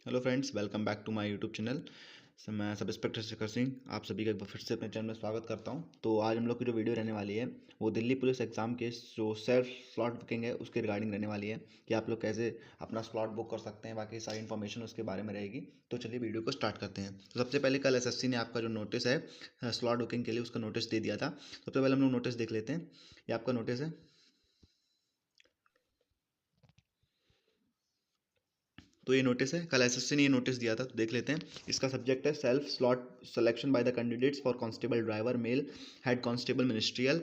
Hello friends, welcome back to my YouTube channel. मैं sub inspector Shekhar Singh आप सभी का एक बार फिर से अपने चैनल में स्वागत करता हूं। तो आज हम लोग की जो वीडियो रहने वाली है वो दिल्ली पुलिस एग्ज़ाम के जो सेल्फ स्लॉट बुकिंग है उसके रिगार्डिंग रहने वाली है कि आप लोग कैसे अपना स्लॉट बुक कर सकते हैं। बाकी सारी इन्फॉर्मेशन उसके बारे में रहेगी। तो चलिए वीडियो को स्टार्ट करते हैं। तो सबसे पहले कल एसएससी ने आपका जो नोटिस है स्लॉट बुकिंग के लिए उसका नोटिस दे दिया था। सबसे पहले हम लोग नोटिस देख लेते हैं। ये आपका नोटिस है। तो ये नोटिस है, कल एसएससी ने ये नोटिस दिया था, तो देख लेते हैं। इसका सब्जेक्ट है self slot selection by the candidates for constable driver male head constable ministerial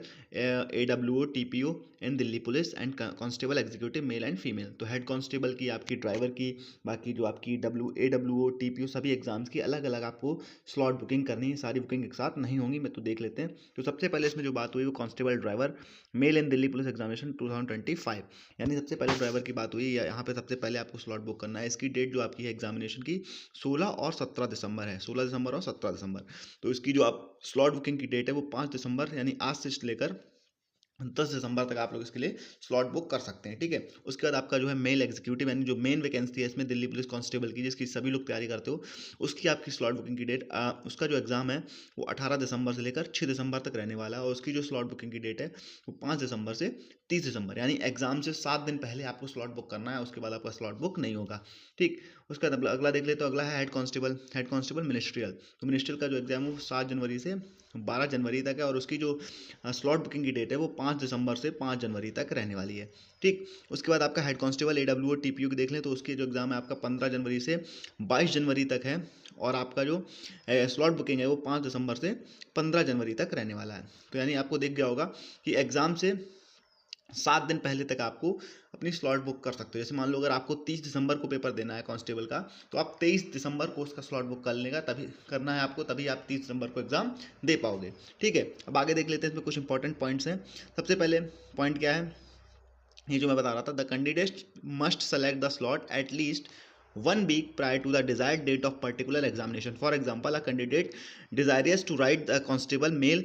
AWO TPO in Delhi police and constable executive male and female. तो हेड कांस्टेबल की, आपकी ड्राइवर की, बाकी जो आपकी एडब्ल्यूओ टीपीओ सभी एग्जाम्स की अलग अलग आपको स्लॉट बुकिंग करनी है। सारी बुकिंग एक साथ नहीं होंगी, मैं तो देख लेते हैं। तो सबसे पहले इसमें जो बात हुई वो कांस्टेबल ड्राइवर मेल इन दिल्ली पुलिस एग्जामिनेशन 2025, यानी सबसे पहले ड्राइवर की बात हुई। यहाँ पे सबसे पहले आपको स्लॉट बुक करना है। इसकी डेट जो आपकी है एग्जामिनेशन की 16 और 17 दिसंबर है, 16 दिसंबर और 17 दिसंबर। तो इसकी जो आप स्लॉट बुकिंग की डेट है वो 5 दिसंबर यानी आज से लेकर 10 दिसंबर तक आप लोग इसके लिए स्लॉट बुक कर सकते हैं, ठीक है। उसके बाद आपका जो है मेल एग्जीक्यूटिव यानी जो मेन वैकेंसी है इसमें दिल्ली पुलिस कांस्टेबल की, जिसकी सभी लोग तैयारी करते हो, उसकी आपकी स्लॉट बुकिंग की डेट उसका जो एग्ज़ाम है वो 18 दिसंबर से लेकर 6 दिसंबर तक रहने वाला है। और उसकी जो स्लॉट बुकिंग की डेट है वो 5 दिसंबर से 30 दिसंबर, यानी एग्जाम से 7 दिन पहले आपको स्लॉट बुक करना है। उसके बाद आपका स्लॉट बुक नहीं होगा, ठीक। उसका अगला देख ले, तो अगला है हेड कांस्टेबल मिनिस्ट्रियल। तो मिनिस्ट्रियल का जो एग्जाम है वो 7 जनवरी से 12 जनवरी तक है। और उसकी जो स्लॉट बुकिंग की डेट है वो 5 दिसंबर से 5 जनवरी तक रहने वाली है, ठीक। उसके बाद आपका हेड कांस्टेबल एडब्ल्यूओ टीपीयू की देख लें, तो उसकी जो एग्ज़ाम है आपका 15 जनवरी से 22 जनवरी तक है। और आपका जो स्लॉट बुकिंग है वो 5 दिसंबर से 15 जनवरी तक रहने वाला है। तो यानी आपको दिख गया होगा कि एग्ज़ाम से 7 दिन पहले तक आपको अपनी स्लॉट बुक कर सकते हो। जैसे मान लो अगर आपको 30 दिसंबर को पेपर देना है कांस्टेबल का, तो आप 23 दिसंबर को उसका स्लॉट बुक कर लेगा, तभी करना है आपको, तभी आप 30 दिसंबर को एग्जाम दे पाओगे, ठीक है। अब आगे देख लेते हैं, इसमें कुछ इंपॉर्टेंट पॉइंट्स हैं। सबसे पहले पॉइंट क्या है, ये जो मैं बता रहा था, the candidate must select the slot at least 1 week prior to the desired date of particular examination. For example, a candidate desirous to write the constable male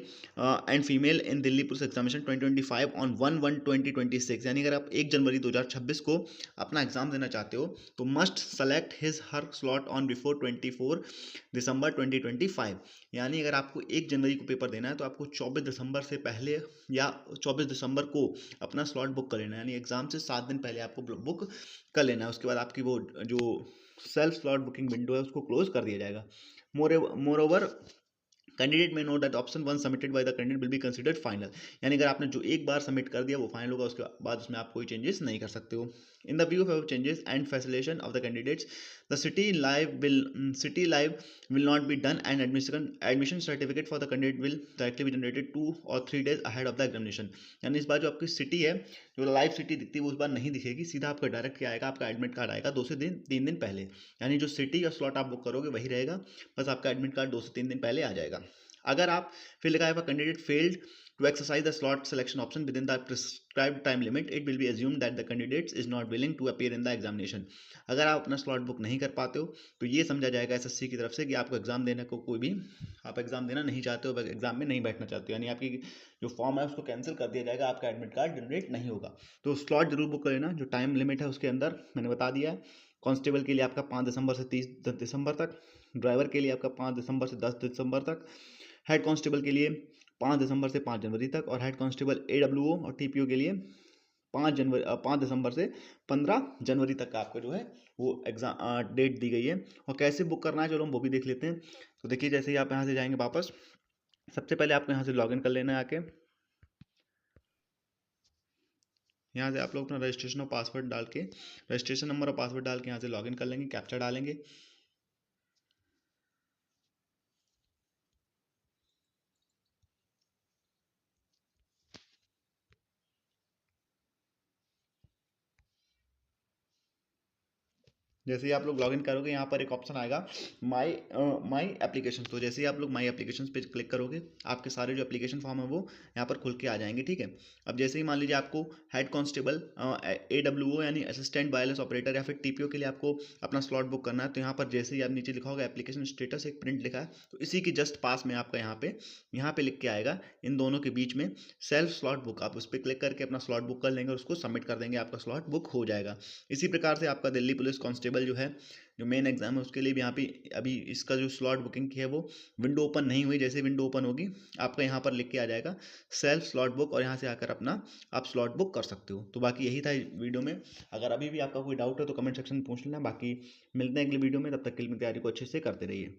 and female in Delhi Police Examination 2025 on 1/1/2026, यानी अगर आप 1 जनवरी 2026 को अपना exam देना चाहते हो तो must select his her slot on before 24 दिसंबर 2025। यानी अगर आपको 1 जनवरी को पेपर देना है तो आपको 24 दिसंबर से पहले या 24 दिसंबर को अपना स्लॉट बुक कर लेना है, यानी एग्जाम से 7 दिन पहले आपको बुक कर लेना है। उसके बाद आपकी वो जो सेल्फ स्लॉट बुकिंग विंडो है उसको क्लोज कर दिया जाएगा। मोर ओवर कैंडिडेट में know that option 1 submitted by the candidate will be considered final, यानी अगर आपने जो एक बार सबमिट कर दिया वो फाइनल होगा, उसके बाद उसमें आप कोई चेंजेस नहीं कर सकते हो। In the view of changes and facilitation of the candidates, the city live will not be done and admission certificate for the candidate will directly be generated 2 or 3 days ahead of the examination। यानी इस बार जो आपकी city है, जो live city दिखती है वो इस बार नहीं दिखेगी, सीधा आपका डायरेक्ट क्या आएगा, आपका एडमिट कार्ड आएगा 2 से 3 दिन पहले। यानी जो सिटी का स्लॉट आप बुक करोगे वही रहेगा, बस आपका एडमिट कार्ड 2 से 3 दिन पहले आ जाएगा। अगर आप फिर लिखा है candidate failed to exercise the slot selection option within the prescribed time limit, it will be assumed that the candidate is not willing to appear in the examination। अगर आप अपना स्लॉट बुक नहीं कर पाते हो तो ये समझा जाएगा एसएससी की तरफ से कि आपको एग्जाम देने को कोई भी, आप एग्जाम देना नहीं चाहते हो, एग्जाम में नहीं बैठना चाहते हो, यानी आपकी जो फॉर्म है उसको कैंसिल कर दिया जाएगा, आपका एडमिट कार्ड जनरेट नहीं होगा। तो स्लॉट जरूर बुक कर लेना, जो टाइम लिमिट है उसके अंदर मैंने बता दिया है। कांस्टेबल के लिए आपका 5 दिसंबर से 30 दिसंबर तक, ड्राइवर के लिए आपका 5 दिसंबर से 10 दिसंबर तक, हेड कांस्टेबल के लिए 5 दिसंबर से 5 जनवरी तक, और हेड कांस्टेबल एडब्ल्यूओ और टीपीओ के लिए 5 दिसंबर से 15 जनवरी तक का आपका जो है वो एग्जाम डेट दी गई है। और कैसे बुक करना है चलो हम वो भी देख लेते हैं। तो देखिए, जैसे ही आप यहाँ से जाएंगे वापस, सबसे पहले आपको यहाँ से लॉगिन कर लेना है। आके यहाँ से आप लोग अपना रजिस्ट्रेशन और पासवर्ड डाल के, रजिस्ट्रेशन नंबर और पासवर्ड डाल के यहाँ से लॉगिन कर लेंगे, कैप्चा डालेंगे। जैसे ही आप लोग लॉगिन करोगे यहाँ पर एक ऑप्शन आएगा माई एप्लीकेशन। तो जैसे ही आप लोग माई एप्लीकेशन पे क्लिक करोगे आपके सारे जो एप्लीकेशन फॉर्म है वो यहाँ पर खुल के आ जाएंगे, ठीक है। अब जैसे ही मान लीजिए आपको हेड कांस्टेबल एडब्ल्यूओ यानी असिस्टेंट वायरलेस ऑपरेटर या फिर टीपीओ के लिए आपको अपना स्लॉट बुक करना है, तो यहाँ पर जैसे ही आप नीचे लिखा होगा एप्लीकेशन स्टेटस, एक प्रिंट लिखा है, तो इसी की जस्ट पास में आपका यहाँ पे लिख के आएगा, इन दोनों के बीच में सेल्फ स्लॉट बुक। आप उस पर क्लिक करके अपना स्लॉट बुक कर लेंगे और उसको सबमिट कर देंगे, आपका स्लॉट बुक हो जाएगा। इसी प्रकार से आपका दिल्ली पुलिस कांस्टेबल कांस्टेबल जो है, जो मेन एग्जाम है उसके लिए भी यहाँ पे अभी इसका जो स्लॉट बुकिंग की है वो विंडो ओपन नहीं हुई। जैसे विंडो ओपन होगी आपका यहाँ पर लिख के आ जाएगा सेल्फ स्लॉट बुक, और यहाँ से आकर अपना आप स्लॉट बुक कर सकते हो। तो बाकी यही था वीडियो में। अगर अभी भी आपका कोई डाउट है तो कमेंट सेक्शन में पूछ लेना। बाकी मिलते हैं अगले वीडियो में, तब तक के लिए तैयारी को अच्छे से करते रहिए।